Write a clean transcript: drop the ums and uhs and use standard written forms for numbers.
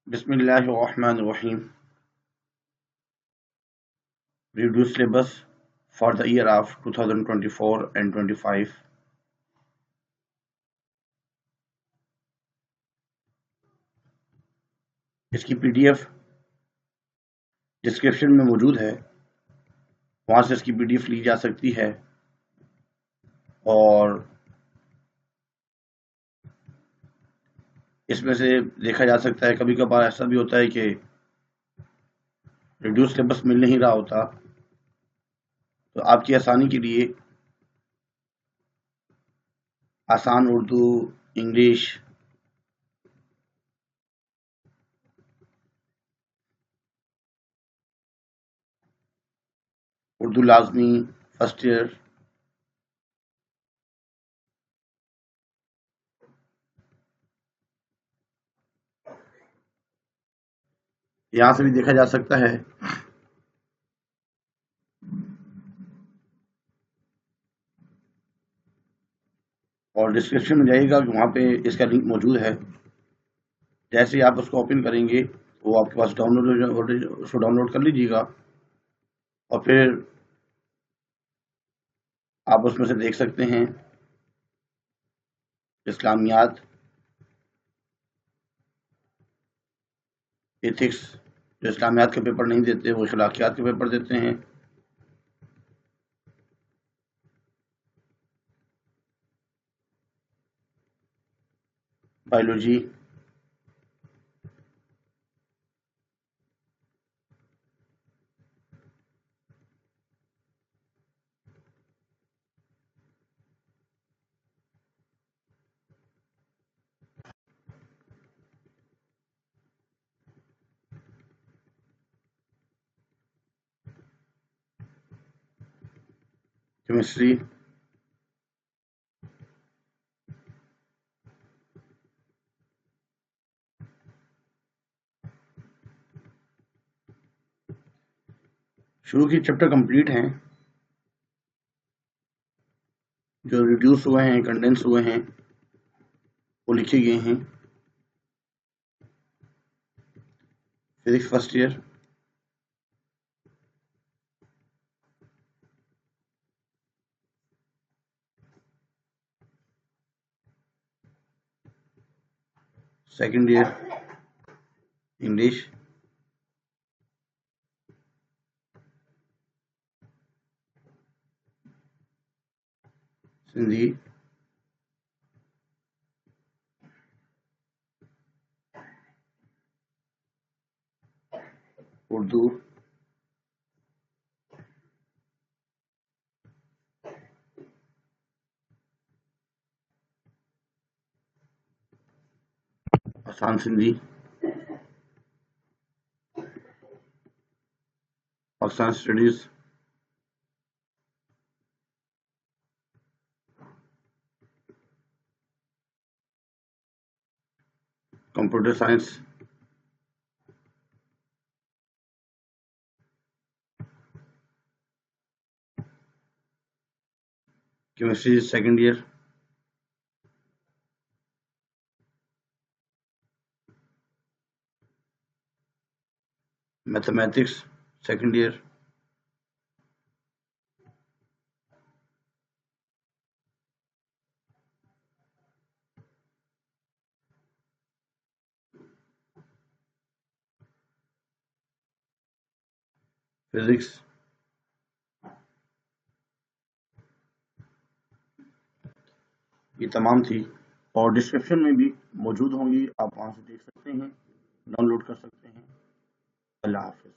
Bismillahirrahmanirrahim. Review syllabus for the year of 2024 and 25. اس کی PDF description میں موجود ہے، وہاں سے اس کی PDF لی جا سکتی ہے اور اس میں سے دیکھا جا سکتا ہے۔ کبھی کبھار ایسا بھی ہوتا ہے کہ ریڈیو سلیبس مل نہیں رہا ہوتا، تو آپ کی آسانی کے لیے آسان اردو، انگلش، اردو لازمی فرسٹ ایئر، یہاں سے بھی دیکھا جا سکتا ہے۔ اور ڈسکرپشن میں جائے گا کہ وہاں پہ اس کا لنک موجود ہے۔ جیسے آپ اس کو اوپن کریں گے وہ آپ کے پاس اس کو ڈاؤن لوڈ کر لیجیے گا اور پھر آپ اس میں سے دیکھ سکتے ہیں اسلامیات، ایتھکس۔ جو اسلامیات کے پیپر نہیں دیتے وہ اخلاقیات کے پیپر دیتے ہیں۔ بایولوجی، کیمسٹری، شروع کی چیپٹر کمپلیٹ ہیں، جو ریڈیوس ہوئے ہیں، کنڈینس ہوئے ہیں، وہ لکھے گئے ہیں۔ Physics first year, second year English, Sindhi, Urdu, آسان Sindhi, Pakistan studies, computer science, chemistry second year, mathematics second year, physics. یہ تمام تھی اور ڈسکرپشن میں بھی موجود ہوں گی، آپ وہاں سے دیکھ سکتے ہیں، ڈاؤن لوڈ کر سکتے ہیں۔ اللہ حافظ۔